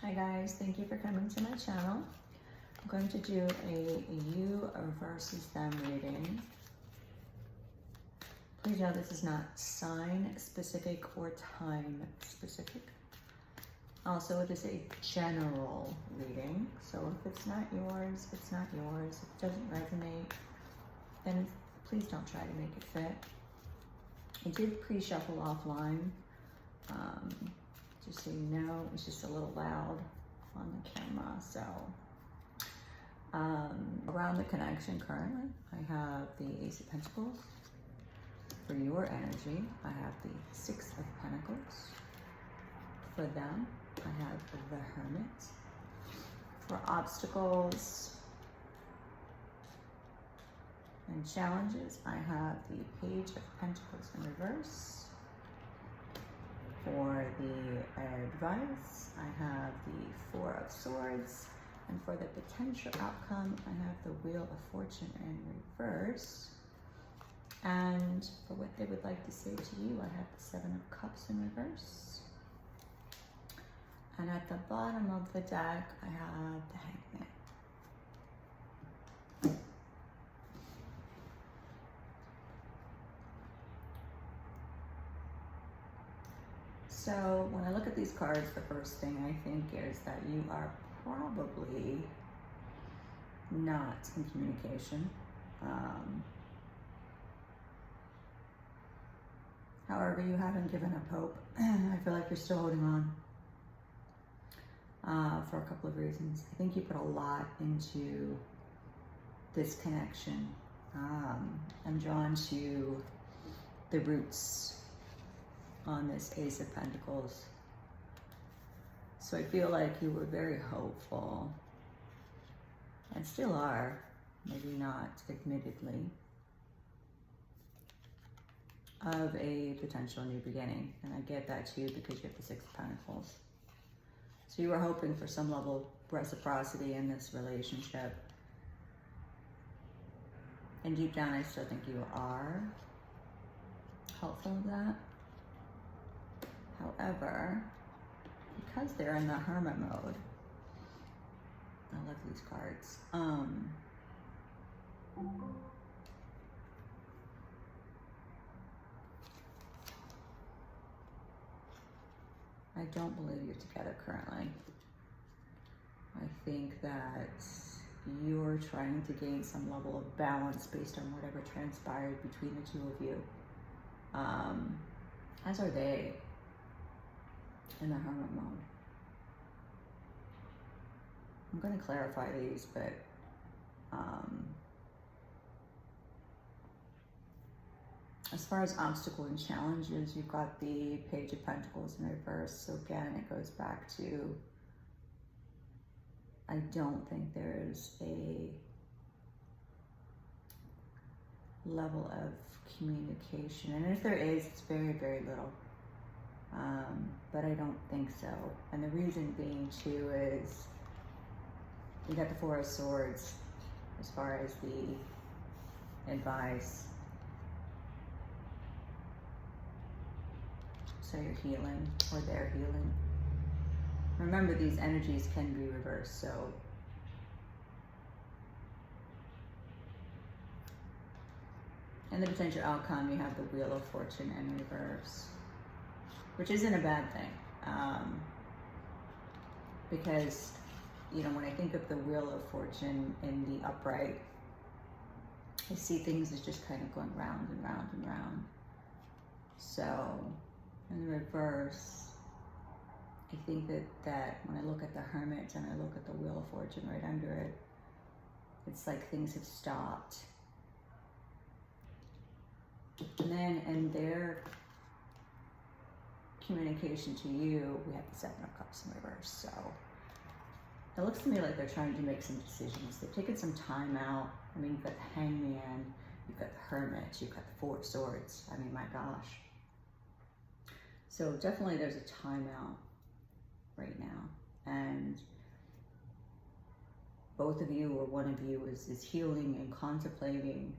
Hi guys, thank you for coming to my channel. I'm going to do a you versus them reading. Please know this is not sign specific or time specific. Also, it is a general reading. So if it's not yours, it's not yours. If it doesn't resonate, then please don't try to make it fit. I did pre-shuffle offline. Just so you know, it's just a little loud on the camera. So around the connection currently, I have the Ace of Pentacles. For your energy, I have the Six of Pentacles. For them, I have the Hermit. For obstacles and challenges, I have the Page of Pentacles in reverse. For the advice, I have the Four of Swords. And for the potential outcome, I have the Wheel of Fortune in reverse. And for what they would like to say to you, I have the Seven of Cups in reverse. And at the bottom of the deck, I have the Hangman. So when I look at these cards, the first thing I think is that you are probably not in communication. However, you haven't given up hope. I feel like you're still holding on for a couple of reasons. I think you put a lot into this connection. I'm drawn to the roots on this Ace of Pentacles. So I feel like you were very hopeful, and still are, maybe not admittedly, of a potential new beginning. And I get that too because you have the Six of Pentacles. So you were hoping for some level of reciprocity in this relationship. And deep down, I still think you are hopeful of that. However, because they're in the Hermit mode, I love these cards. I don't believe you're together currently. I think that you're trying to gain some level of balance based on whatever transpired between the two of you. As are they in the Hermit mode. I'm going to clarify these, but as far as obstacles and challenges, you've got the Page of Pentacles in reverse. So again, it goes back to, I don't think there's a level of communication. And if there is, it's very, very little. But I don't think so. And the reason being too is you got the Four of Swords as far as the advice. So you're healing, or they're healing. Remember, these energies can be reversed, so in the potential outcome, you have the Wheel of Fortune in reverse, which isn't a bad thing. Because, you know, when I think of the Wheel of Fortune in the upright, I see things as just kind of going round and round and round. So in the reverse, I think that when I look at the Hermit and I look at the Wheel of Fortune right under it, it's like things have stopped. And then in their communication to you, we have the Seven of Cups in reverse. So it looks to me like they're trying to make some decisions. They've taken some time out. I mean, you've got the Hangman, you've got the Hermit, you've got the Four of Swords. I mean, my gosh. So definitely there's a timeout right now. And both of you, or one of you, is healing and contemplating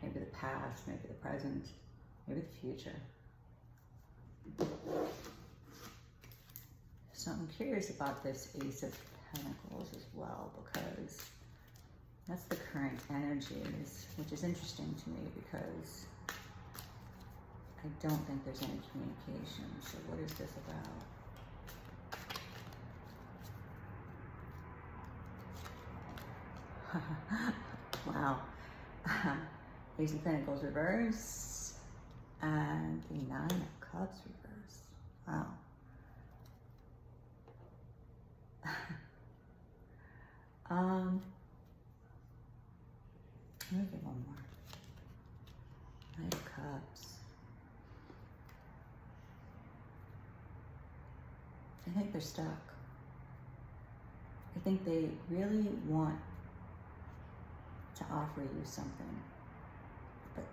maybe the past, maybe the present, maybe the future. So I'm curious about this Ace of Pentacles as well, because that's the current energies, which is interesting to me because I don't think there's any communication. So what is this about? Wow. Ace of Pentacles reverse and the Nine of Cups reverse. Wow. Let me get one more. Nine of Cups. I think they're stuck. I think they really want to offer you something, but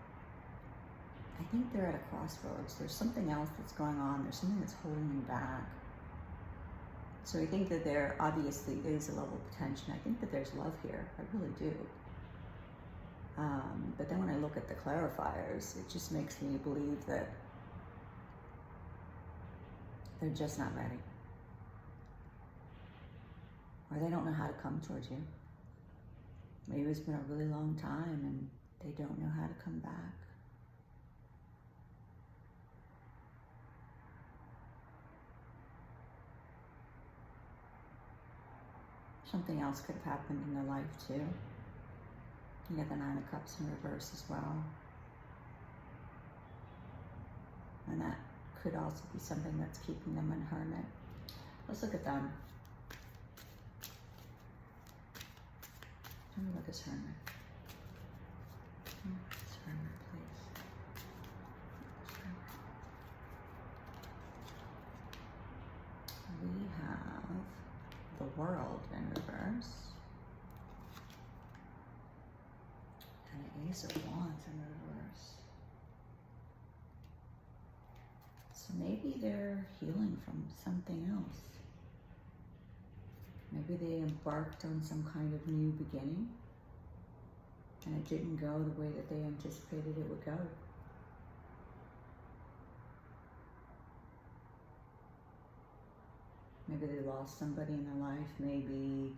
I think they're at a crossroads. There's something else that's going on. There's something that's holding them back. So I think that there obviously is a level of tension. I think that there's love here. I really do. But then when I look at the clarifiers, it just makes me believe that they're just not ready. Or they don't know how to come towards you. Maybe it's been a really long time and they don't know how to come back. Something else could have happened in their life too. You got the Nine of Cups in reverse as well. And that could also be something that's keeping them in Hermit. Let's look at them. Tell me about this Hermit. This Hermit, please. This Hermit. We have the World in reverse. And the Ace of Wands in reverse. So maybe they're healing from something else. Maybe they embarked on some kind of new beginning and it didn't go the way that they anticipated it would go. Maybe they lost somebody in their life. Maybe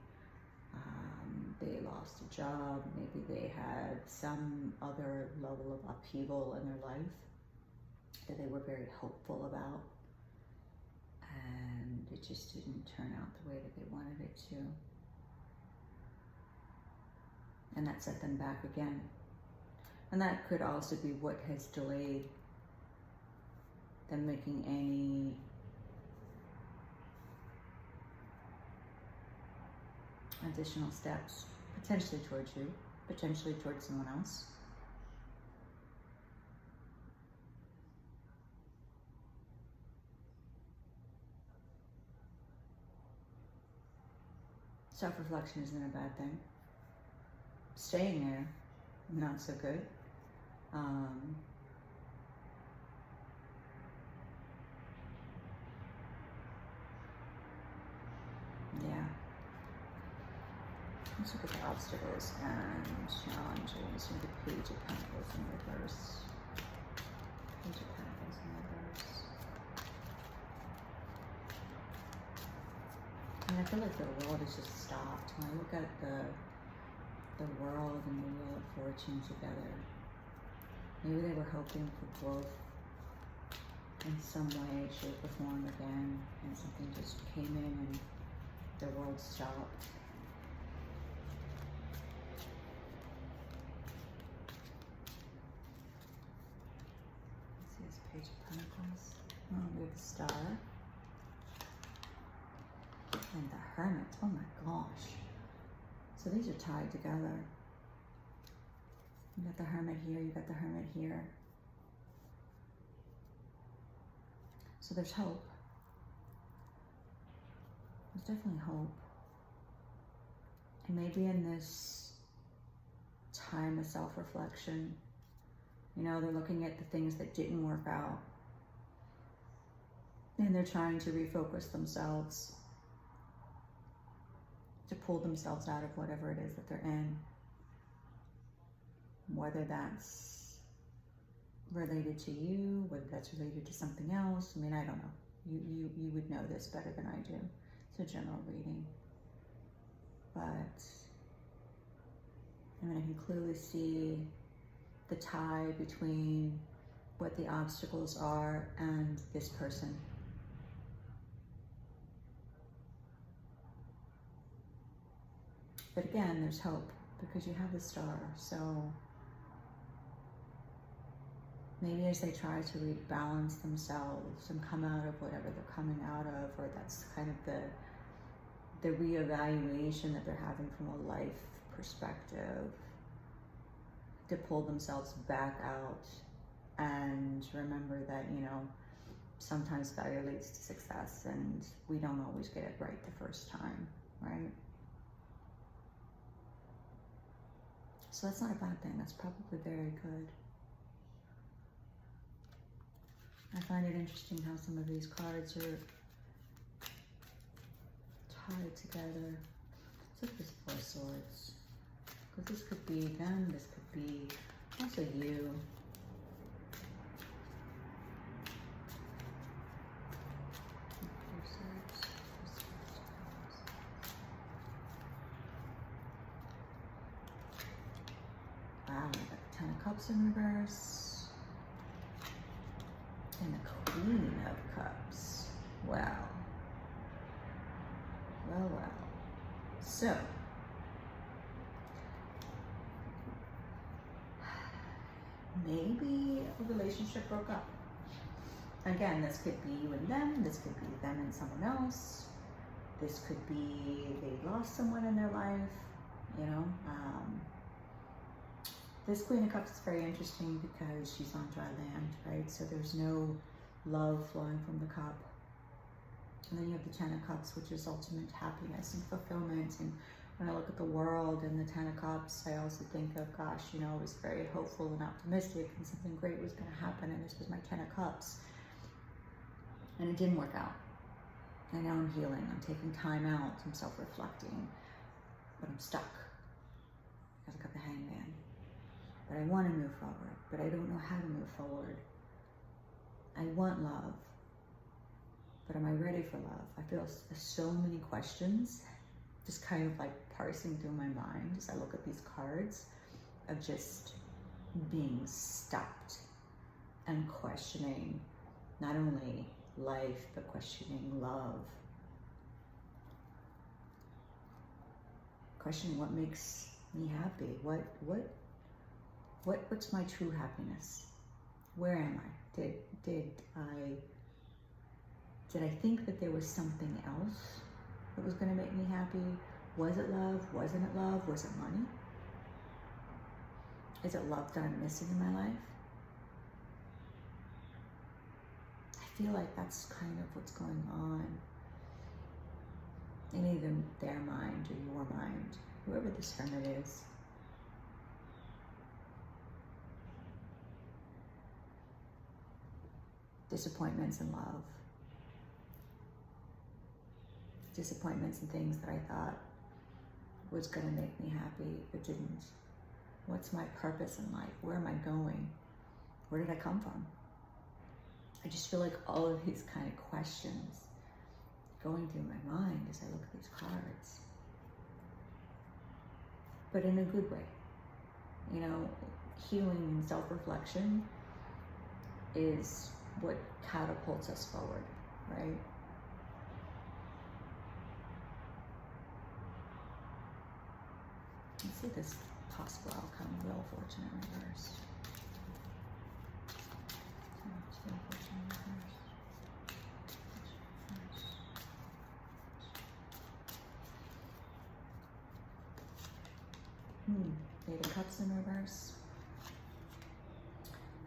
they lost a job. Maybe they had some other level of upheaval in their life that they were very hopeful about. And it just didn't turn out the way that they wanted it to. And that set them back again. And that could also be what has delayed them making any additional steps, potentially towards you, potentially towards someone else. Self-reflection isn't a bad thing. Staying there, not so good. Yeah. Let's look at the obstacles and challenges with the Page of Pentacles in reverse. Page of Pentacles in reverse. And I feel like the world is just stopped. When I look at the world and the Wheel of Fortune together, maybe they were hoping for growth in some way, shape, or form again, and something just came in and the world stopped. Let's see this Page of Pentacles. Oh, we have the Star. And the Hermit. Oh my gosh. So these are tied together. You got the Hermit here, you got the Hermit here. So there's hope. There's definitely hope. And maybe in this time of self-reflection, you know, they're looking at the things that didn't work out. And they're trying to refocus themselves, to pull themselves out of whatever it is that they're in. Whether that's related to you, whether that's related to something else. I mean, I don't know. You would know this better than I do. It's a general reading. But I mean, I can clearly see the tie between what the obstacles are and this person. But again, there's hope because you have the star. So maybe as they try to rebalance themselves and come out of whatever they're coming out of, or that's kind of the reevaluation that they're having from a life perspective, to pull themselves back out and remember that, you know, sometimes failure leads to success and we don't always get it right the first time, right? So that's not a bad thing. That's probably very good. I find it interesting how some of these cards are tied together. It's like this Four of Swords. Because this could be them, this could be also you. Wow, I got the Ten of Cups in reverse. And the Queen of Cups. Wow. Well, well. So, maybe a relationship broke up. Again, this could be you and them. This could be them and someone else. This could be they lost someone in their life, you know. This Queen of Cups is very interesting because she's on dry land, right? So there's no love flowing from the cup. And then you have the Ten of Cups, which is ultimate happiness and fulfillment. And when I look at the world and the Ten of Cups, I also think of, gosh, you know, I was very hopeful and optimistic and something great was going to happen. And this was my Ten of Cups. And it didn't work out. And now I'm healing. I'm taking time out. I'm self-reflecting. But I'm stuck. Because I got the Hangman. But I want to move forward. But I don't know how to move forward. I want love. But am I ready for love? I feel so many questions just kind of like parsing through my mind as I look at these cards of just being stopped and questioning not only life, but questioning love. Questioning what makes me happy. What's my true happiness? Where am I? Did I think that there was something else that was going to make me happy? Was it love? Wasn't it love? Was it money? Is it love that I'm missing in my life? I feel like that's kind of what's going on in either their mind or your mind, whoever this Hermit is. Disappointments in love. Disappointments in things that I thought was going to make me happy, but didn't. What's my purpose in life? Where am I going? Where did I come from? I just feel like all of these kind of questions going through my mind as I look at these cards. But in a good way. You know, healing and self-reflection is what catapults us forward, right? Let's see this possible outcome, Wheel of Fortune in reverse. Wheel of Fortune in reverse. Eight of Cups in reverse.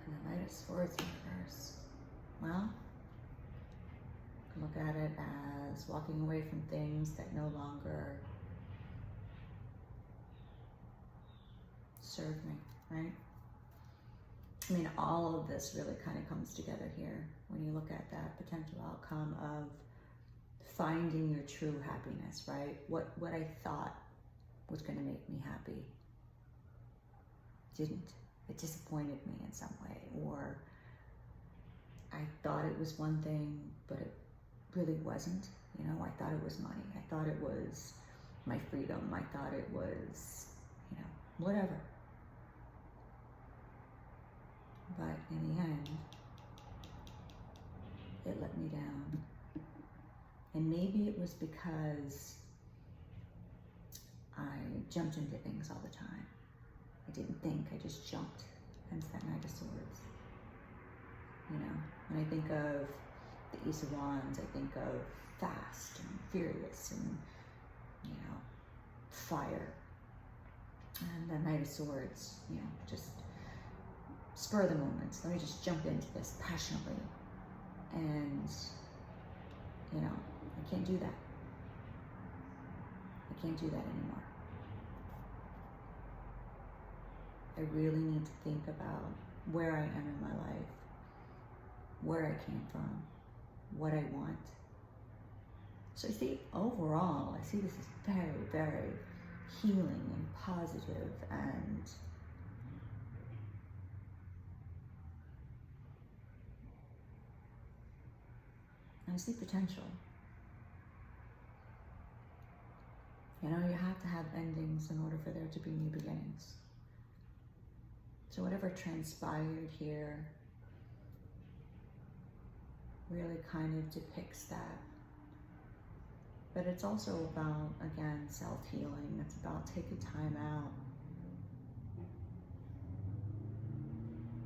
And the Knight of Swords in reverse. Well, you can look at it as walking away from things that no longer serve me, right? I mean, all of this really kind of comes together here when you look at that potential outcome of finding your true happiness, right? What I thought was going to make me happy didn't. It disappointed me in some way, or I thought it was one thing, but it really wasn't. You know, I thought it was money. I thought it was my freedom. I thought it was, you know, whatever. But in the end, it let me down. And maybe it was because I jumped into things all the time. I didn't think, I just jumped. Hence that Knight of Swords. You know, when I think of the Ace of Wands, I think of fast and furious and, you know, fire. And the Knight of Swords, you know, just spur of the moment. Let me just jump into this passionately. And, you know, I can't do that. I can't do that anymore. I really need to think about where I am in my life, where I came from, what I want. So I see overall, I see this as very, very healing and positive, and I see potential. You know, you have to have endings in order for there to be new beginnings. So whatever transpired here really kind of depicts that. But it's also about, again, self-healing. It's about taking time out.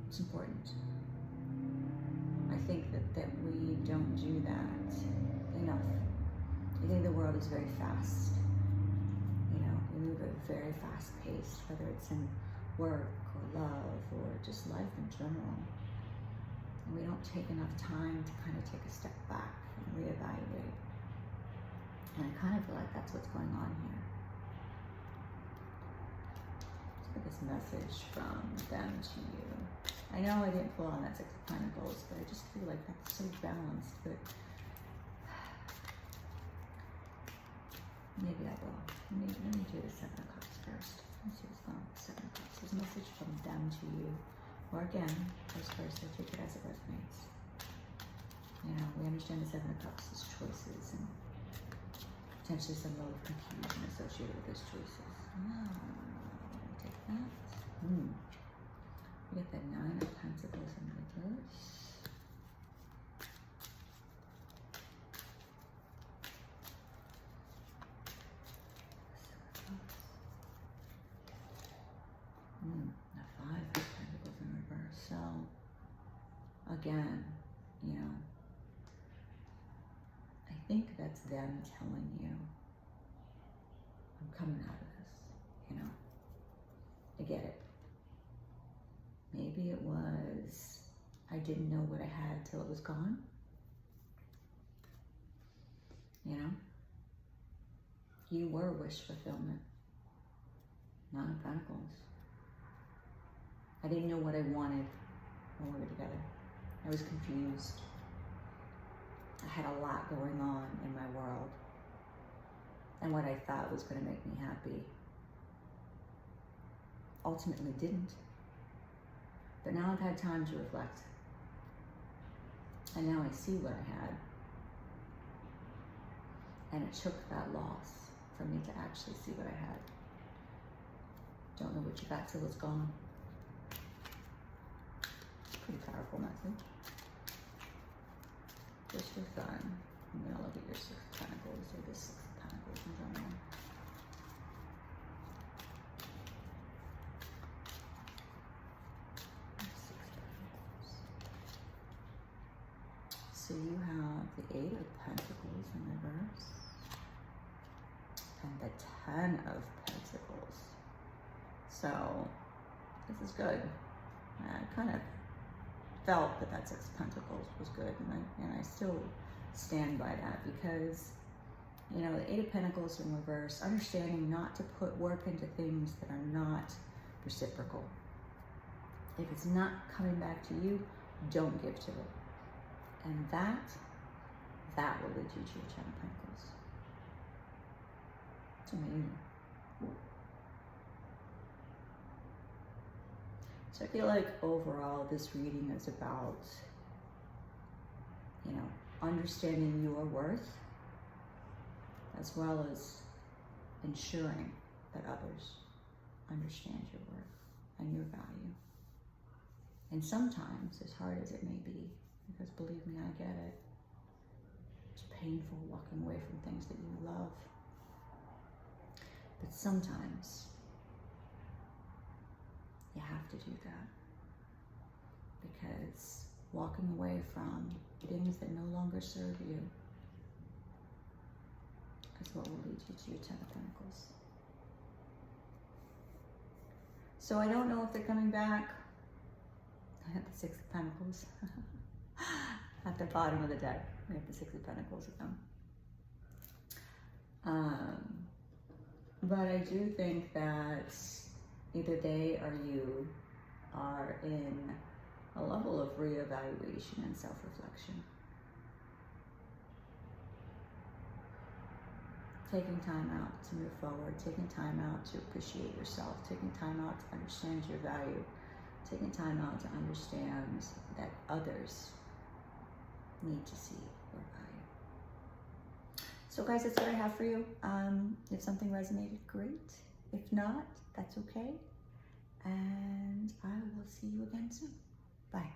It's important. I think that we don't do that enough. I think the world is very fast. You know, we move at a very fast pace, whether it's in work or love or just life in general. And we don't take enough time to kind of take a step back and reevaluate. And I kind of feel like that's what's going on here. Let's get this message from them to you. I know I didn't pull on that Six of Pentacles, but I just feel like that's so balanced. But maybe I will. Let me do the Seven of Cups first. Let's see what's going on with the Seven of Cups. There's a message from them to you. Or again, vice versa, take it as it resonates. You know, we understand the Seven of Cups as choices and potentially some level of confusion associated with those choices. Take that. We get the Nine of Pentacles in reverse. The Five of Pentacles in reverse. So, again, you know, I think that's them telling you, I'm coming out of this, you know. I get it. Maybe it was, I didn't know what I had till it was gone. You know? You were wish fulfillment. Nine of Pentacles. I didn't know what I wanted when we were together. I was confused. I had a lot going on in my world. And what I thought was going to make me happy ultimately didn't. But now I've had time to reflect. And now I see what I had. And it took that loss for me to actually see what I had. Don't know what you got till it's gone. Pretty powerful message. Just for fun, I'm going to look at your Six of Pentacles, or the Six of Pentacles in general. So you have the Eight of Pentacles in reverse, and the Ten of Pentacles. So this is good. I kind of felt that Six of Pentacles was good, and I still stand by that, because, you know, the Eight of Pentacles in reverse, understanding not to put work into things that are not reciprocal. If it's not coming back to you, don't give to it. And that will lead you to your Ten of Pentacles. It's amazing. So I feel like overall this reading is about, you know, understanding your worth, as well as ensuring that others understand your worth and your value. And sometimes, as hard as it may be, because believe me, I get it, it's painful walking away from things that you love. But sometimes you have to do that, because walking away from things that no longer serve you is what will lead you to your Ten of Pentacles. So I don't know if they're coming back. I have the Six of Pentacles at the bottom of the deck. We have the Six of Pentacles again. But I do think that either they or you are in a level of reevaluation and self-reflection. Taking time out to move forward, taking time out to appreciate yourself, taking time out to understand your value, taking time out to understand that others need to see your value. So guys, that's what I have for you. If something resonated, great. If not, that's okay. And I will see you again soon. Bye.